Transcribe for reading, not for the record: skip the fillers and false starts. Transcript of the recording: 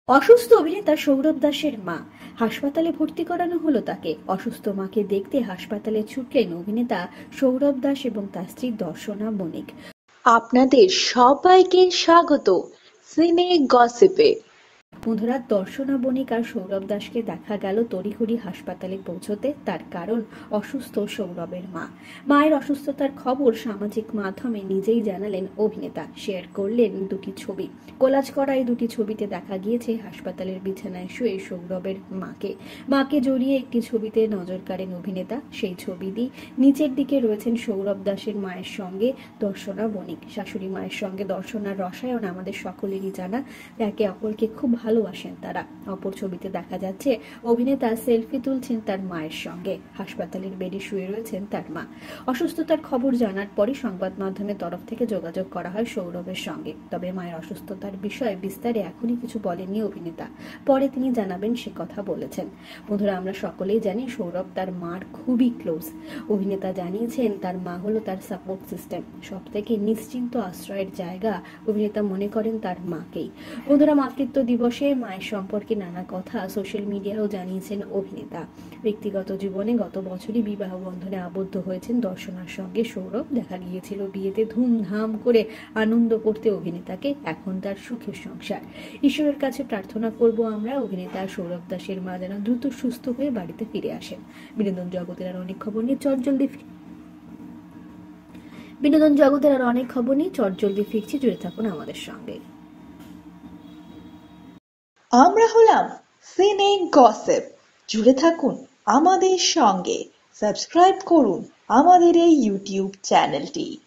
অসুস্থ অভিনেতা সৌরভ দাসের মা, হাসপাতালে ভর্তি করানো হলো তাকে। অসুস্থ মাকে দেখতে হাসপাতালে ছুটলেন অভিনেতা সৌরভ দাস এবং তার স্ত্রী দর্শনা বণিক। আপনাদের সবাইকে স্বাগত সিনে গসিপে। বন্ধুরা, দর্শনা বণিক আর সৌরভ দাসকে দেখা গেল তড়িঘড়ি হাসপাতালে পৌঁছতে। তার কারণ অসুস্থ সৌরভের মা। মায়ের অসুস্থতার খবর সামাজিক মাধ্যমে নিজেই জানালেন অভিনেতা। শেয়ার করলেন দুটি ছবি। কোলাজ করা এই দুটি ছবিতে দেখা গিয়েছে হাসপাতালের বিছানায় শুয়ে সৌরভের মাকে জড়িয়ে একটি ছবিতে নজর কাড়েন অভিনেতা। সেই ছবিটি নিচের দিকে রয়েছেন সৌরভ দাসের মায়ের সঙ্গে দর্শনা বণিক। শাশুড়ি মায়ের সঙ্গে দর্শনার রসায়ন আমাদের সকলেরই জানা। একে অপরকে খুব ভালোবাসেন তারা। অপর ছবিতে দেখা যাচ্ছে অভিনেতা সেলফি তুলছেন তার মায়ের সঙ্গে। হাসপাতালের বেডে শুয়ে রয়েছেন তার মা। অসুস্থতার খবর জানার পরই সংবাদ মাধ্যমের তরফ থেকে যোগাযোগ করা হয় সৌরভের সঙ্গে। তবে মায়ের অসুস্থতার বিষয়ে বিস্তারে এখনই কিছু বলেননি অভিনেতা। পরে তিনি জানাবেন সে কথা বলেছেন। বন্ধুরা, আমরা সকলেই জানি সৌরভ তার মার খুবই ক্লোজ। অভিনেতা জানিয়েছেন তার মা হলো তার সাপোর্ট সিস্টেম, সব থেকে নিশ্চিন্ত আশ্রয়ের জায়গা অভিনেতা মনে করেন তার মাকেই। বন্ধুরা, মাতৃত্ব দিবসে মায়ের সম্পর্কে নানা কথা সোশ্যাল মিডিয়ায়ও জানিয়েছেন অভিনেতা। ব্যক্তিগত জীবনে গত বছরই বিবাহ বন্ধনে আবদ্ধ হয়েছেন দর্শনার সঙ্গে সৌরভ। দেখা গিয়েছিল বিয়েতে ধুমধাম করে আনন্দ করতে অভিনেতাকে। এখন তার সুখের সংসার। ঈশ্বরের কাছে প্রার্থনা করব আমরা অভিনেতা সৌরভ দাসের মা যেন দ্রুত সুস্থ হয়ে বাড়িতে ফিরে আসেন। বিনোদন জগতের আর অনেক খবর নিয়ে চটজলদি ফিরছি। জুড়ে থাকুন আমাদের সঙ্গে। আমরা হলাম সিনে গসিপ। জুড়ে থাকুন আমাদের সঙ্গে, সাবস্ক্রাইব করুন আমাদের এই ইউটিউব চ্যানেলটি।